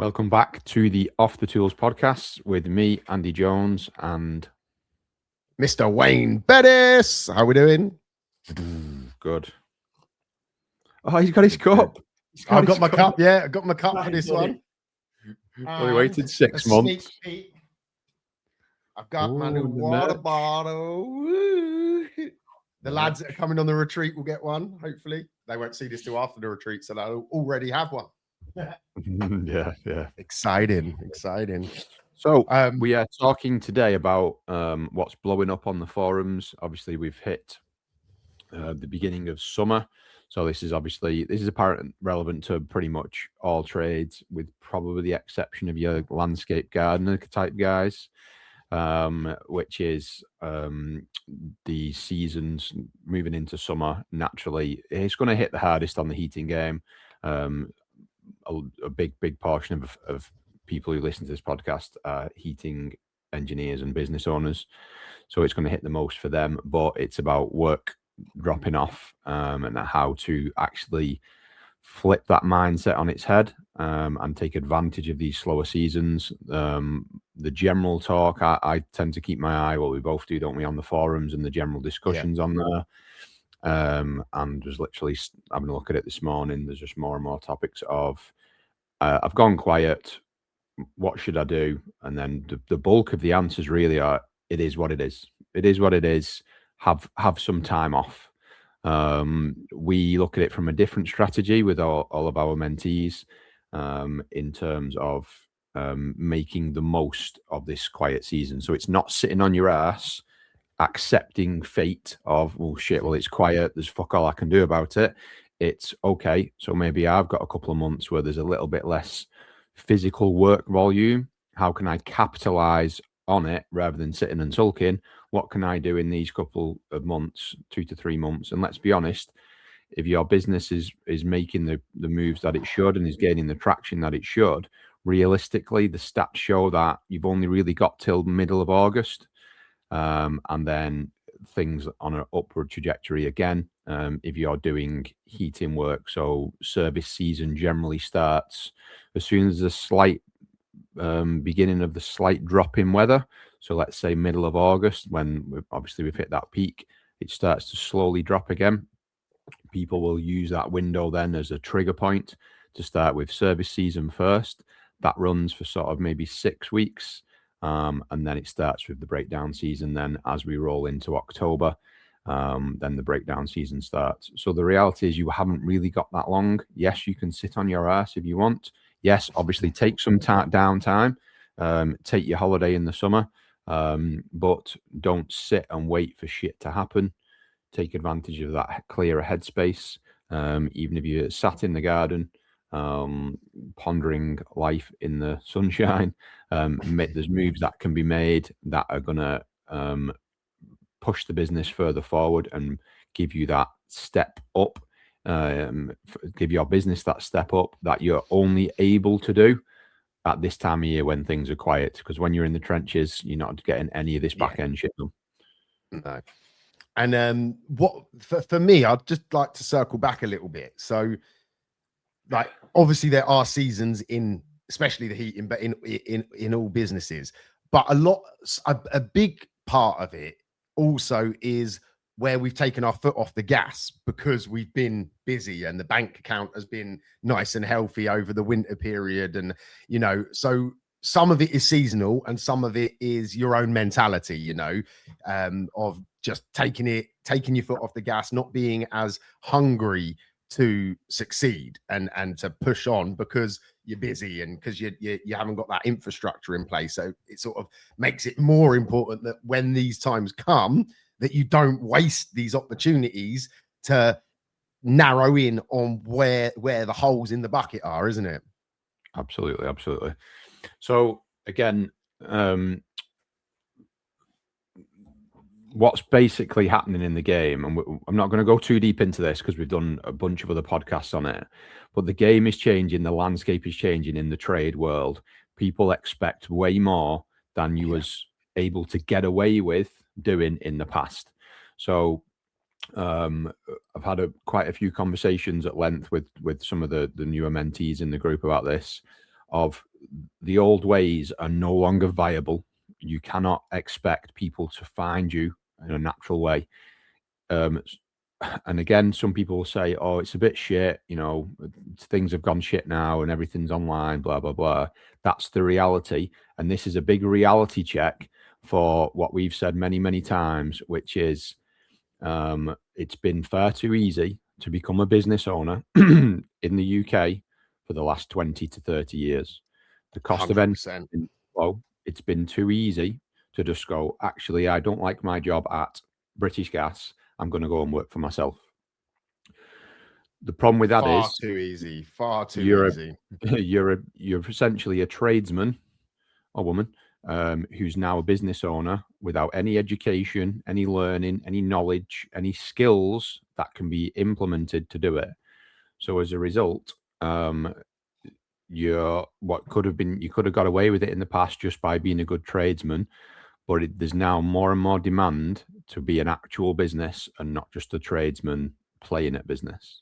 Welcome back to the Off the Tools podcast with me, Andy Jones, and Mr. Wayne Bettis. How we doing? Good. Oh, he's got his cup. I've got my cup. Yeah, I got my cup for this one. Only waited 6 months. I've got my new water bottle. Woo. The lads that are coming on the retreat will get one, hopefully. They won't see this till after the retreat, so they'll already have one. Yeah. Exciting. So we are talking today about what's blowing up on the forums. Obviously, we've hit the beginning of summer. So this is apparently relevant to pretty much all trades, with probably the exception of your landscape gardener type guys, which is the seasons moving into summer. Naturally, it's going to hit the hardest on the heating game. A big portion of people who listen to this podcast are heating engineers and business owners, so it's going to hit the most for them. But it's about work dropping off and how to actually flip that mindset on its head and take advantage of these slower seasons. The general talk, I tend to keep my eye, well, we both do, don't we, on the forums and the general discussions on there. And was literally having a look at it this morning. There's just more and more topics of I've gone quiet, what should I do? And then the bulk of the answers really are, it is what it is. It is what it is. Have some time off. We look at it from a different strategy with all of our mentees in terms of making the most of this quiet season. So it's not sitting on your ass accepting fate of, well, shit, well, it's quiet, there's fuck all I can do about it. It's okay, so maybe I've got a couple of months where there's a little bit less physical work volume. How can I capitalize on it rather than sitting and sulking? What can I do in these couple of months, 2 to 3 months? And let's be honest, if your business is making the moves that it should and is gaining the traction that it should, realistically, the stats show that you've only really got till middle of August. And then things on an upward trajectory again if you're doing heating work. So service season generally starts as soon as the slight beginning of the slight drop in weather. So let's say middle of August, when we've hit that peak, it starts to slowly drop again. People will use that window then as a trigger point to start with service season first. That runs for sort of maybe 6 weeks. And then it starts with the breakdown season. Then as we roll into October, then the breakdown season starts. So the reality is you haven't really got that long. Yes, you can sit on your ass if you want. Yes, obviously take some downtime, take your holiday in the summer, but don't sit and wait for shit to happen. Take advantage of that clearer headspace. Even if you're sat in the garden, pondering life in the sunshine, there's moves that can be made that are going to push the business further forward and give you that step up, give your business that step up that you're only able to do at this time of year when things are quiet, because when you're in the trenches, you're not getting any of this back end shit done. No. And what for me, I'd just like to circle back a little bit. So, like, obviously there are seasons in, especially the heating, but in all businesses. But a big part of it also is where we've taken our foot off the gas because we've been busy and the bank account has been nice and healthy over the winter period. And, so some of it is seasonal and some of it is your own mentality, of just taking your foot off the gas, not being as hungry to succeed and to push on because you're busy and because you haven't got that infrastructure in place. So it sort of makes it more important that when these times come, that you don't waste these opportunities to narrow in on where the holes in the bucket are, isn't it? Absolutely. So again, what's basically happening in the game, and I'm not going to go too deep into this because we've done a bunch of other podcasts on it, but the game is changing, the landscape is changing in the trade world. People expect way more than you was able to get away with doing in the past. So I've had quite a few conversations at length with some of the newer mentees in the group about this, of the old ways are no longer viable. You cannot expect people to find you in a natural way. And again, some people will say, oh, it's a bit shit, things have gone shit now and everything's online, blah, blah, blah. That's the reality. And this is a big reality check for what we've said many, many times, which is it's been far too easy to become a business owner in the UK for the last 20 to 30 years. The cost 100%. Of entry has been low. It's been too easy to just go, actually, I don't like my job at British Gas. I'm going to go and work for myself. The problem with that is far too easy. You're essentially a tradesman or woman who's now a business owner without any education, any learning, any knowledge, any skills that can be implemented to do it. So as a result, you could have got away with it in the past just by being a good tradesman, but there's now more and more demand to be an actual business and not just a tradesman playing at business.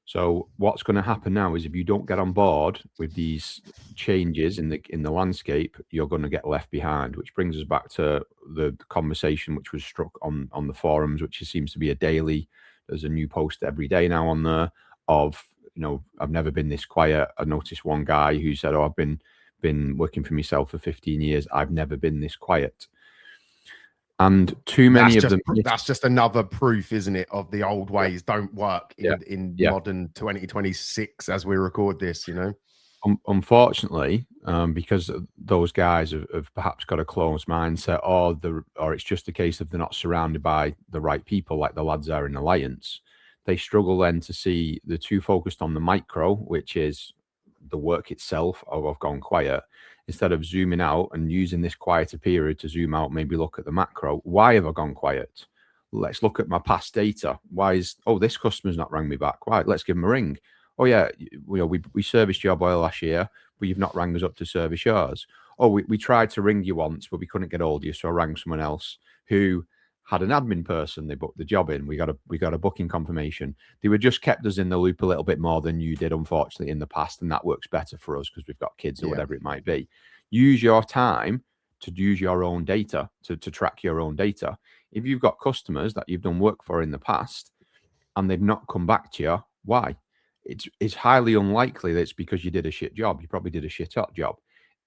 So what's going to happen now is if you don't get on board with these changes in the landscape, you're going to get left behind, which brings us back to the conversation which was struck on the forums, which seems to be a daily. There's a new post every day now on there of, I've never been this quiet. I noticed one guy who said, oh, I've been working for myself for 15 years. I've never been this quiet. And too many of them. That's just another proof, isn't it, of the old ways don't work in modern 2026 as we record this, Unfortunately, because those guys have perhaps got a closed mindset, or it's just a case of they're not surrounded by the right people like the lads are in Alliance. They struggle then to see they're too focused on the micro, which is the work itself. Oh, I've gone quiet. Instead of zooming out and using this quieter period to zoom out, maybe look at the macro. Why have I gone quiet? Let's look at my past data. Why is, this customer's not rang me back? Why? Let's give them a ring. Oh yeah, we serviced your boiler last year, but you've not rang us up to service yours. Oh, we tried to ring you once, but we couldn't get hold of you, so I rang someone else who had an admin person. They booked the job in. We got a booking confirmation. They were just kept us in the loop a little bit more than you did, unfortunately, in the past, and that works better for us because we've got kids or whatever it might be. Use your time to use your own data, to track your own data. If you've got customers that you've done work for in the past and they've not come back to you, why? It's highly unlikely that it's because you did a shit job. You probably did a shit hot job.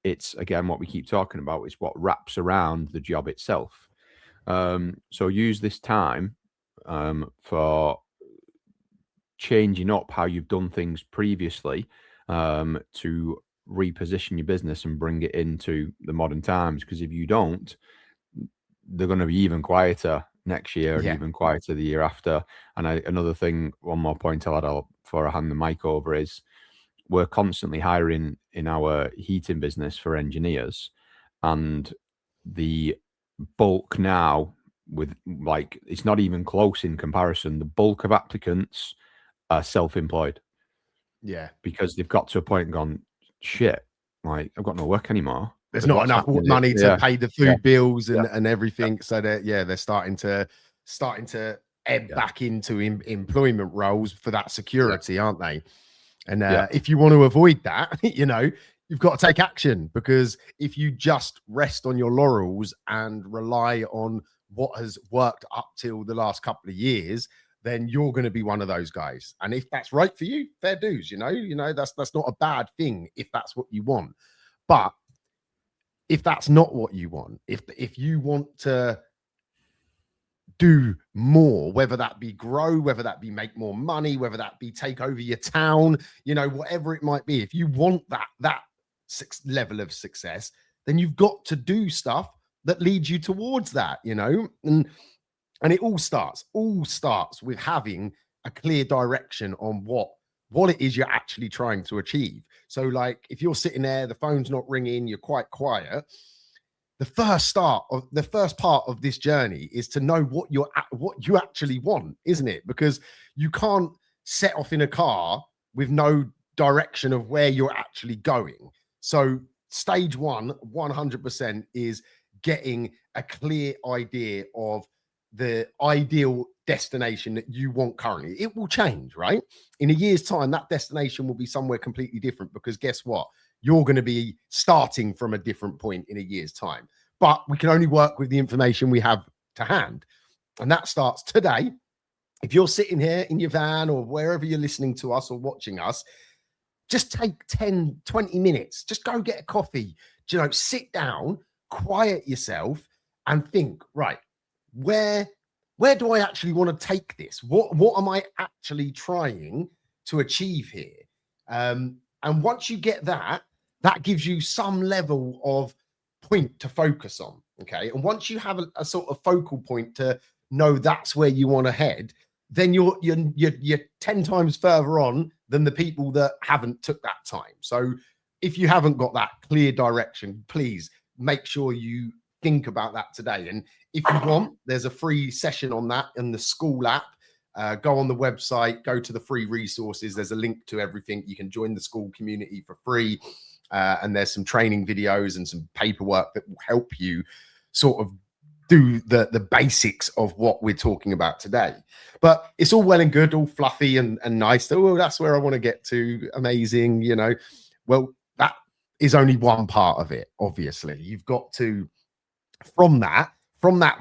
It's, again, what we keep talking about. It's what wraps around the job itself. So use this time for changing up how you've done things previously to reposition your business and bring it into the modern times. Because if you don't, they're going to be even quieter next year and even quieter the year after. And another thing, one more point I'll add before I hand the mic over is we're constantly hiring in our heating business for engineers, and the bulk now, with it's not even close in comparison. The bulk of applicants are self-employed. Yeah. Because they've got to a point and gone, shit, I've got no work anymore. There's not enough money to pay the food bills and everything. Yeah. So they're starting to ebb back into employment roles for that security, aren't they? And if you want to avoid that, you've got to take action, because if you just rest on your laurels and rely on what has worked up till the last couple of years, then you're going to be one of those guys. And if that's right for you, fair dues, that's not a bad thing if that's what you want. But if that's not what you want, if you want to do more, whether that be grow, whether that be make more money, whether that be take over your town, whatever it might be, if you want that level of success, then you've got to do stuff that leads you towards that, and it all starts with having a clear direction on what it is you're actually trying to achieve. So if you're sitting there, the phone's not ringing, you're quite quiet, the first part of this journey is to know what you actually want, isn't it? Because you can't set off in a car with no direction of where you're actually going. So stage 100% is getting a clear idea of the ideal destination that you want currently. It will change, right? In a year's time, that destination will be somewhere completely different, because guess what? you're going to be starting from a different point in a year's time. But we can only work with the information we have to hand. And that starts today. If you're sitting here in your van or wherever you're listening to us or watching us, just take 10, 20 minutes. Just go get a coffee, sit down, quiet yourself and think, right, where do I actually want to take this? What am I actually trying to achieve here? And once you get that gives you some level of point to focus on. Okay. And once you have a sort of focal point to know that's where you want to head, then you're 10 times further on than the people that haven't took that time. So if you haven't got that clear direction, please make sure you think about that today. And if you want, there's a free session on that in the school app. Go on the website, go to the free resources. There's a link to everything. You can join the school community for free. And there's some training videos and some paperwork that will help you sort of do the basics of what we're talking about today. But it's all well and good, all fluffy and nice. Oh, that's where I want to get to. Amazing, Well, that is only one part of it, obviously. You've got to, from that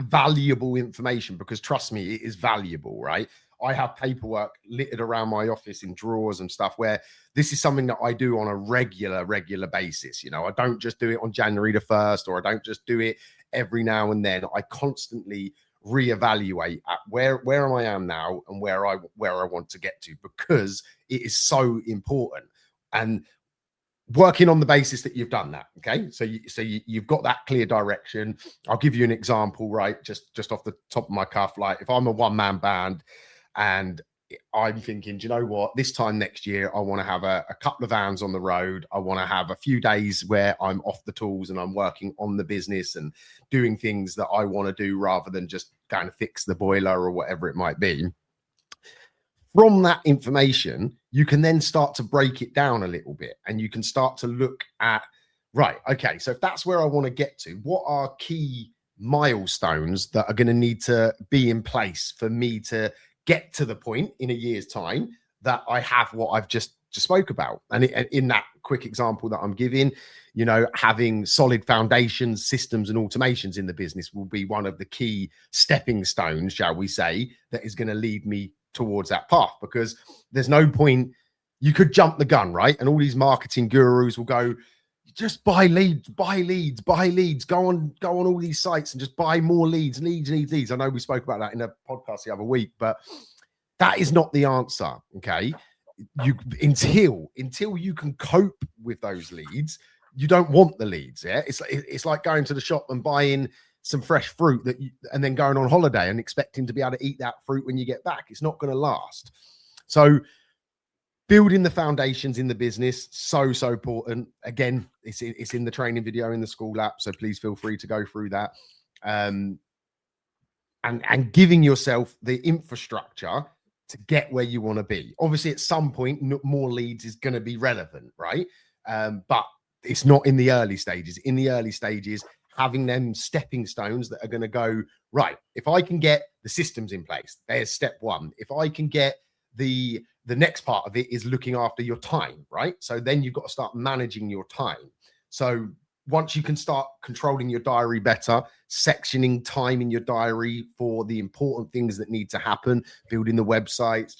valuable information, because trust me, it is valuable, right? I have paperwork littered around my office in drawers and stuff where this is something that I do on a regular basis. I don't just do it on January the 1st, or I don't just do it every now and then. I constantly reevaluate at where I am now and where I want to get to, because it is so important. And working on the basis that you've done that. Okay. So you've got that clear direction. I'll give you an example, right? Just off the top of my cuff. Like if I'm a one-man band and I'm thinking, do you know what? This time next year, I want to have a couple of vans on the road. I want to have a few days where I'm off the tools and I'm working on the business and doing things that I want to do rather than just kind of fix the boiler or whatever it might be. From that information, you can then start to break it down a little bit, and you can start to look at, right, okay, so if that's where I want to get to, what are key milestones that are going to need to be in place for me to get to the point in a year's time that I have what I've just spoke about? And in that quick example that I'm giving, having solid foundations, systems and automations in the business will be one of the key stepping stones, shall we say, that is going to lead me towards that path. Because there's no point, you could jump the gun, right? And all these marketing gurus will go, just buy leads, go on all these sites and just buy more leads. I know we spoke about that in a podcast the other week, but that is not the answer. Okay. Until you can cope with those leads, you don't want the leads. Yeah. It's like going to the shop and buying some fresh fruit and then going on holiday and expecting to be able to eat that fruit when you get back. It's not going to last. So building the foundations in the business, so important. Again, it's in the training video in the school app, so please feel free to go through that. And giving yourself the infrastructure to get where you want to be. Obviously, at some point, more leads is going to be relevant, right? But it's not in the early stages. In the early stages, having them stepping stones that are going to go, right, if I can get the systems in place, there's step one. If I can get the next part of it is looking after your time, right? So then you've got to start managing your time. So once you can start controlling your diary better, sectioning time in your diary for the important things that need to happen, building the websites,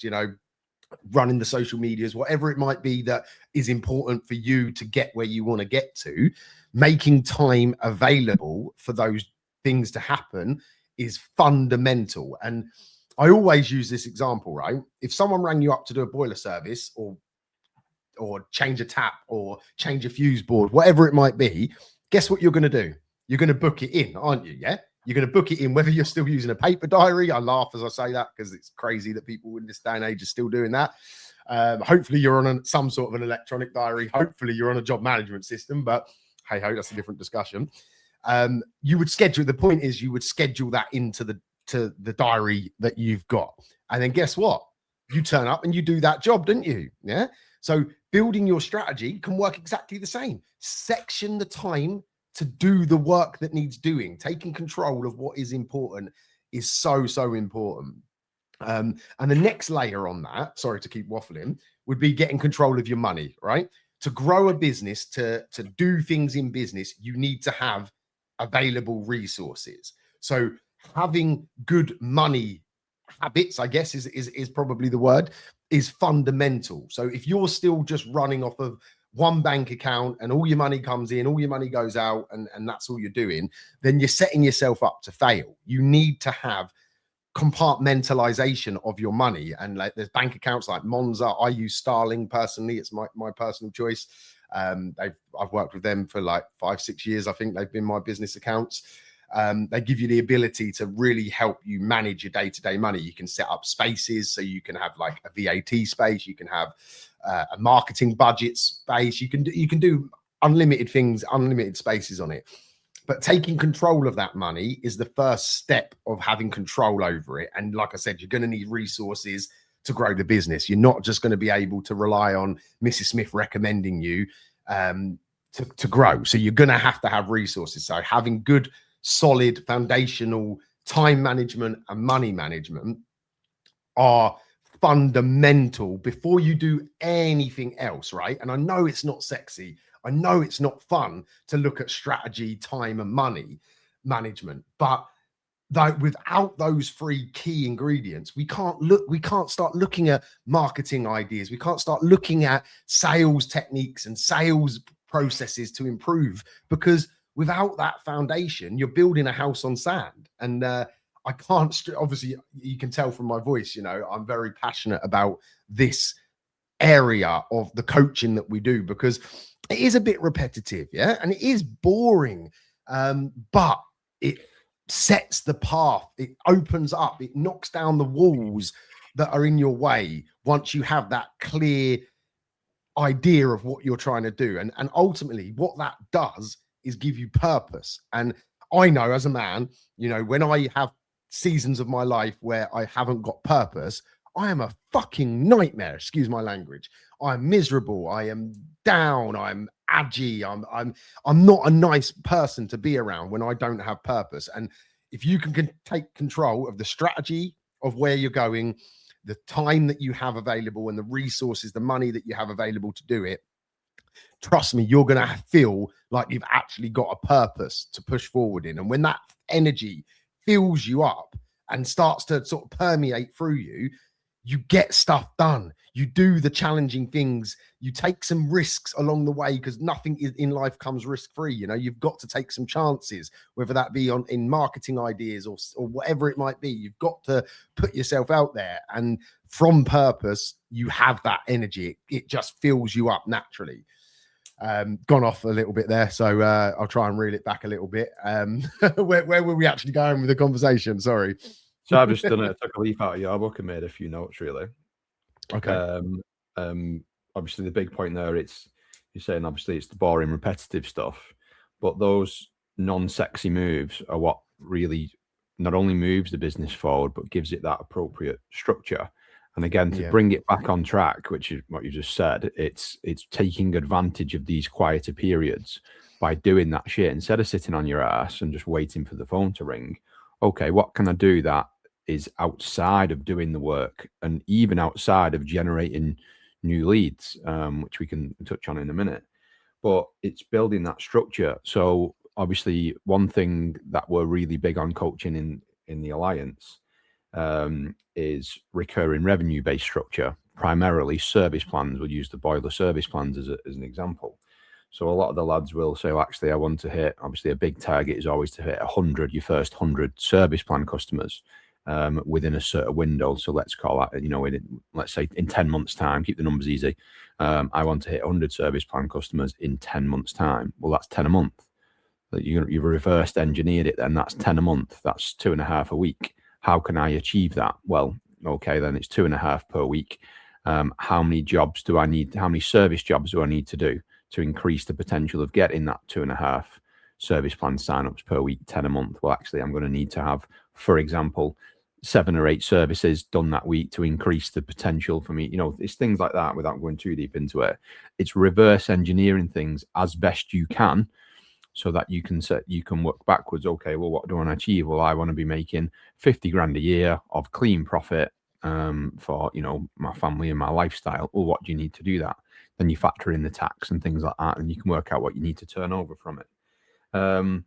running the social medias, whatever it might be that is important for you to get where you want to get to, making time available for those things to happen is fundamental. And I always use this example, right? If someone rang you up to do a boiler service or change a tap or change a fuse board, whatever it might be, guess what you're going to do? You're going to book it in, aren't you? Yeah. You're going to book it in, whether you're still using a paper diary. I laugh as I say that because it's crazy that people in this day and age are still doing that. Hopefully you're on some sort of an electronic diary. Hopefully you're on a job management system, but hey ho, that's a different discussion. You would schedule, the point is you would schedule that into the diary that you've got. And then guess what? You turn up and you do that job, didn't you? Yeah. So building your strategy can work exactly the same. Section the time to do the work that needs doing. Taking control of what is important is so important. And the next layer on that, sorry to keep waffling, would be getting control of your money, right? to grow a business, to do things in business, you need to have available resources. So having good money habits, I guess is probably the word, is fundamental. So if you're still just running off of one bank account and all your money comes in, all your money goes out, and that's all you're doing, then you're setting yourself up to fail. You need to have compartmentalization of your money. And like there's bank accounts like Monza. I use Starling personally. It's my personal choice. I've worked with them for like 5-6 years. I think they've been my business accounts. They give you the ability to really help you manage your day-to-day money. You can set up spaces, so you can have like a VAT space. You can have a marketing budget space. You can do unlimited things, unlimited spaces on it. But taking control of that money is the first step of having control over it. And like I said, you're going to need resources to grow the business. You're not just going to be able to rely on Mrs. Smith recommending you to grow. So you're going to have resources. So having good, solid, foundational time management and money management are fundamental before you do anything else, right? And I know it's not sexy. I know it's not fun to look at strategy, time, and money management, but without those 3 key ingredients, we can't start looking at marketing ideas. We can't start looking at sales techniques and sales processes to improve, because without that foundation, you're building a house on sand. And I can't, obviously, you can tell from my voice, you know, I'm very passionate about this area of the coaching that we do, because it is a bit repetitive, yeah, and it is boring, but it sets the path, it opens up, it knocks down the walls that are in your way once you have that clear idea of what you're trying to do. And ultimately what that does is give you purpose. And I know as a man, you know, when I have seasons of my life where I haven't got purpose, I am a fucking nightmare. Excuse my language. I'm miserable. I am down. I'm aggy. I'm not a nice person to be around when I don't have purpose. And if you can take control of the strategy of where you're going, the time that you have available, and the resources, the money that you have available to do it, trust me, you're going to feel like you've actually got a purpose to push forward in. And when that energy fills you up and starts to sort of permeate through you, you get stuff done. You do the challenging things. You take some risks along the way, because nothing in life comes risk-free. You know, you've got to take some chances, whether that be in marketing ideas or whatever it might be. You've got to put yourself out there. And from purpose, you have that energy. It just fills you up naturally. Gone off a little bit there, so I'll try and reel it back a little bit. Where were we actually going with the conversation? Sorry. So I've just took a leaf out of your book and made a few notes, really. Okay. Obviously the big point there, you're saying obviously it's the boring, repetitive stuff, but those non-sexy moves are what really not only moves the business forward, but gives it that appropriate structure. And again, to bring it back on track, which is what you just said, it's taking advantage of these quieter periods by doing that shit instead of sitting on your ass and just waiting for the phone to ring. Okay, what can I do that is outside of doing the work, and even outside of generating new leads, which we can touch on in a minute. But it's building that structure. So obviously one thing that we're really big on coaching in the Alliance is recurring revenue based structure, primarily service plans. We'll use the boiler service plans as an example. So a lot of the lads will say, well, actually, I want to hit, obviously a big target is always to hit 100, your first 100 service plan customers within a certain window. So let's call that, you know, let's say in 10 months time, keep the numbers easy. I want to hit 100 service plan customers in 10 months time. Well, that's 10 a month. You've reversed engineered it, then that's 10 a month. That's 2.5 a week. How can I achieve that? Well, okay, then it's 2.5 per week. How many jobs do I need? How many service jobs do I need to do to increase the potential of getting that 2.5 service plan signups per week, 10 a month? Well, actually, I'm going to need to have, for example, 7 or 8 services done that week to increase the potential for me. You know, it's things like that without going too deep into it. It's reverse engineering things as best you can, so that you can work backwards. Okay, well, what do I want to achieve? Well, I want to be making 50 grand a year of clean profit for, you know, my family and my lifestyle. Well, what do you need to do that? then you factor in the tax and things like that, and you can work out what you need to turn over from it. A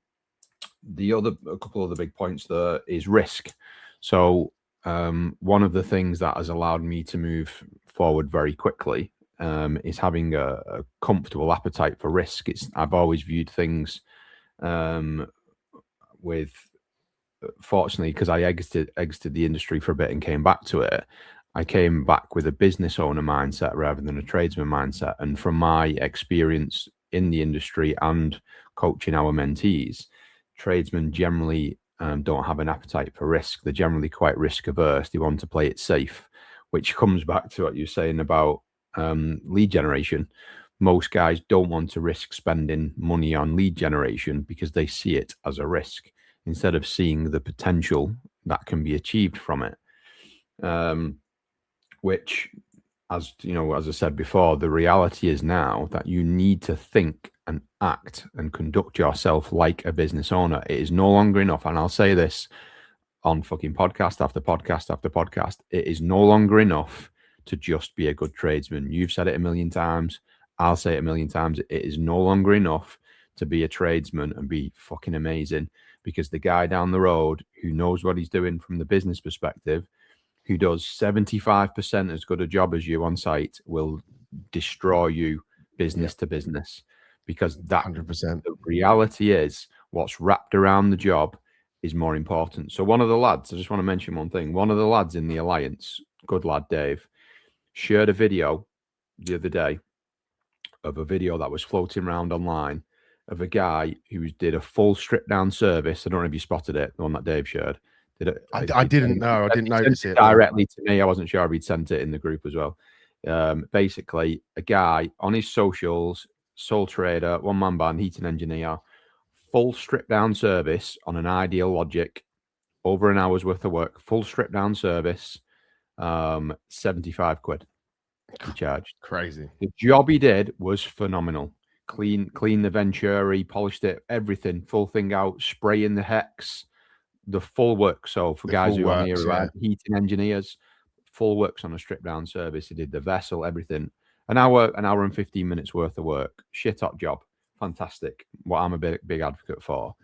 couple of the big points there is risk. So one of the things that has allowed me to move forward very quickly is having a comfortable appetite for risk. I've always viewed things with, fortunately, because I exited the industry for a bit and came back to it, I came back with a business owner mindset rather than a tradesman mindset. And from my experience in the industry and coaching our mentees, tradesmen generally don't have an appetite for risk. They're generally quite risk averse. They want to play it safe, which comes back to what you're saying about lead generation. Most guys don't want to risk spending money on lead generation because they see it as a risk instead of seeing the potential that can be achieved from it. Which, as you know, as I said before, the reality is now that you need to think and act and conduct yourself like a business owner. It is no longer enough, and I'll say this on fucking podcast after podcast after podcast, it is no longer enough to just be a good tradesman. You've said it a million times. I'll say it a million times. It is no longer enough to be a tradesman and be fucking amazing, because the guy down the road who knows what he's doing from the business perspective, who does 75% as good a job as you on site, will destroy you business to business, because that 100%. The reality is what's wrapped around the job is more important. So one of the lads, I just want to mention one thing. One of the lads in the Alliance, good lad, Dave, shared a video the other day of a video that was floating around online of a guy who did a full strip down service. I don't know if you spotted it, the one that Dave shared. I didn't know. I didn't notice it directly to me. I wasn't sure if he'd sent it in the group as well. Basically, a guy on his socials, sole trader, one-man band, heating engineer, full strip down service on an Ideal Logic, over an hour's worth of work, full strip down service, 75 quid he charged. Crazy. The job he did was phenomenal. Clean the Venturi, polished it, everything, full thing out, spraying the hex, the full work. So for guys who are here, heating engineers, full works on a strip down service. He did the vessel, everything. An hour and 15 minutes worth of work. Shit hot job. Fantastic. What I'm a big advocate for.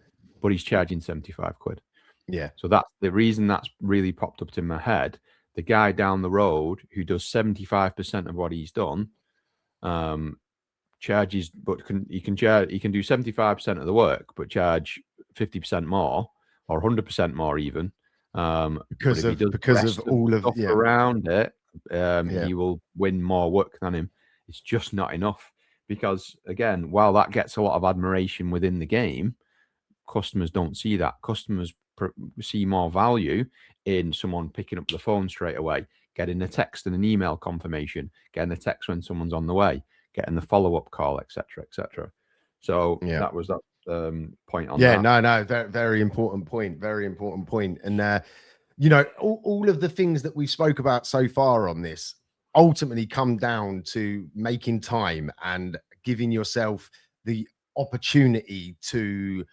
But he's charging 75 quid. Yeah. So that's the reason that's really popped up in my head. The guy down the road who does 75% of what he's done, charges, but he can do 75% of the work, but charge 50% more or 100% more even. Because of all of around it, he will win more work than him. It's just not enough, because again, while that gets a lot of admiration within the game, customers don't see that. Customers see more value in someone picking up the phone straight away, getting a text and an email confirmation, getting a text when someone's on the way, getting the follow-up call, etc., etc. So that was that point on that. No, very important point. Very important point. And you know, all of the things that we spoke about so far on this ultimately come down to making time and giving yourself the opportunity to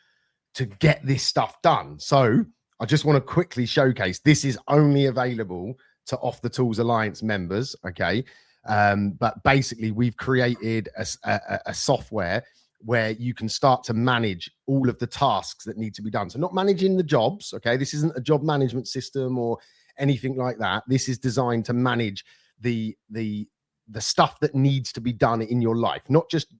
get this stuff done. So I just want to quickly showcase, this is only available to Off the Tools Alliance members, okay? But basically we've created a software where you can start to manage all of the tasks that need to be done. So not managing the jobs, okay? This isn't a job management system or anything like that. This is designed to manage the stuff that needs to be done in your life, not just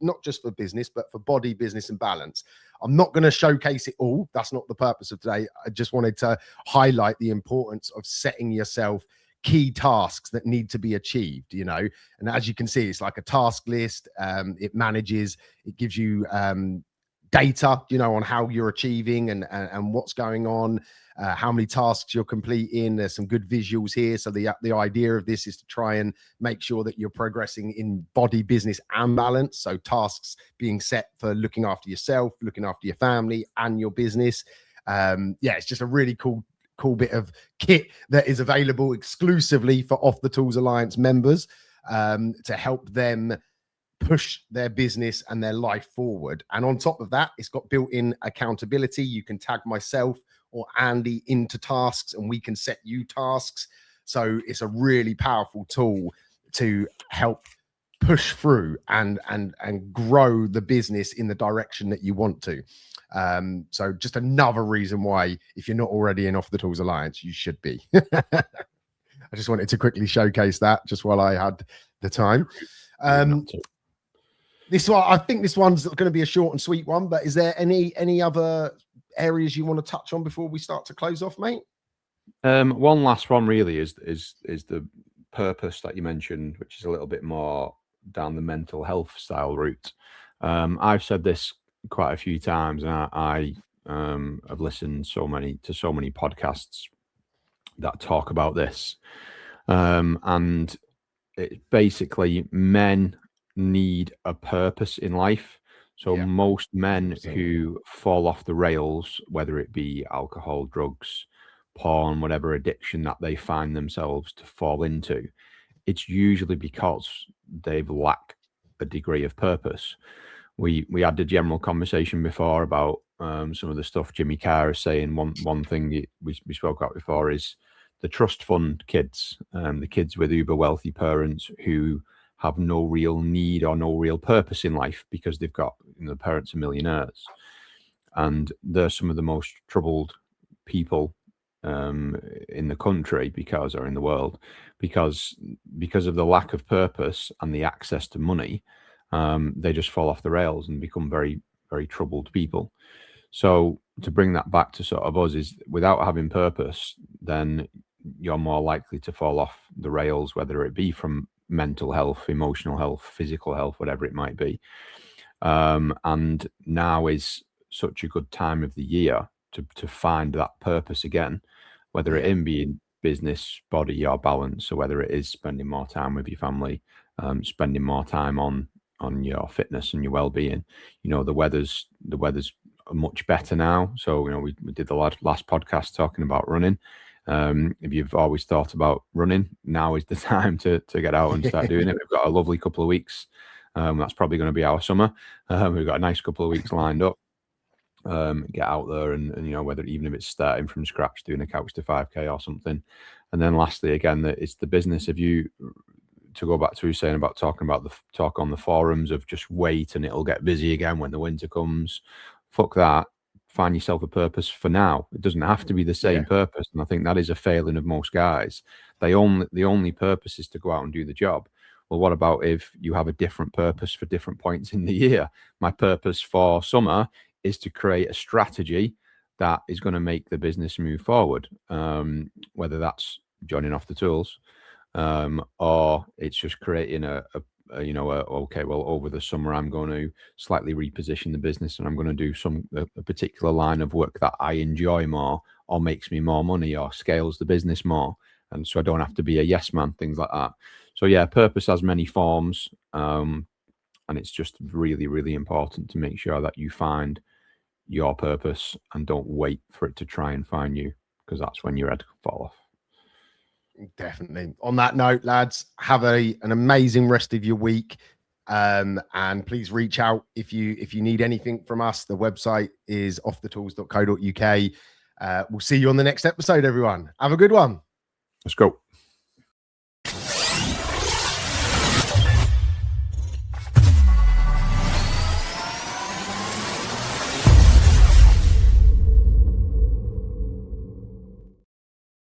for business, but for body, business, and balance. I'm not going to showcase it all. That's not the purpose of today. I just wanted to highlight the importance of setting yourself key tasks that need to be achieved, you know. And as you can see, it's like a task list. It gives you data, you know, on how you're achieving and what's going on, how many tasks you're completing. There's some good visuals here. So the idea of this is to try and make sure that you're progressing in body, business, and balance. So tasks being set for looking after yourself, looking after your family and your business. It's just a really cool bit of kit that is available exclusively for Off the Tools Alliance members to help them push their business and their life forward. And on top of that, it's got built-in accountability. You can tag myself or Andy into tasks and we can set you tasks. So it's a really powerful tool to help push through and grow the business in the direction that you want to. So just another reason why, if you're not already in Off the Tools Alliance, you should be. I just wanted to quickly showcase that just while I had the time. This one, I think this one's going to be a short and sweet one, but is there any other areas you want to touch on before we start to close off, mate? One last one really is the purpose that you mentioned, which is a little bit more down the mental health style route. I've said this quite a few times, and I have listened to so many podcasts that talk about this. And it basically, men need a purpose in life. So most men who fall off the rails, whether it be alcohol, drugs, porn, whatever addiction that they find themselves to fall into, it's usually because they've lacked a degree of purpose. We had the general conversation before about some of the stuff Jimmy Carr is saying. One thing we spoke about before is the trust fund kids, the kids with uber wealthy parents who have no real need or no real purpose in life because they've got, the parents are millionaires, and they're some of the most troubled people in the country or in the world because of the lack of purpose and the access to money. They just fall off the rails and become very, very troubled people. So to bring that back to sort of us is, without having purpose, then you're more likely to fall off the rails, whether it be from mental health, emotional health, physical health, whatever it might be. And now is such a good time of the year to find that purpose again, whether it in being business, body, or balance, or whether it is spending more time with your family, spending more time on your fitness and your well-being. The weather's much better now. So, we did the last podcast talking about running. If you've always thought about running, now is the time to get out and start doing it. We've got a lovely couple of weeks. That's probably going to be our summer. We've got a nice couple of weeks lined up. Get out there and whether even if it's starting from scratch, doing a couch to 5K or something. And then lastly, again, that it's the business of you, to go back to saying about talking about the talk on the forums of just wait and it'll get busy again when the winter comes. Fuck that. Find yourself a purpose for now. It doesn't have to be the same purpose. And I think that is a failing of most guys. The only purpose is to go out and do the job. Well, what about if you have a different purpose for different points in the year? My purpose for summer is to create a strategy that is going to make the business move forward, whether that's joining Off the Tools, or it's just creating okay, well, over the summer I'm going to slightly reposition the business and I'm going to do a particular line of work that I enjoy more, or makes me more money, or scales the business more, and so I don't have to be a yes man, things like that. So purpose has many forms, and it's just really, really important to make sure that you find your purpose and don't wait for it to try and find you, because that's when your head can fall off. Definitely. On that note, lads, have an amazing rest of your week, and please reach out if you need anything from us. The website is offthetools.co.uk. We'll see you on the next episode, everyone. Have a good one. Let's go.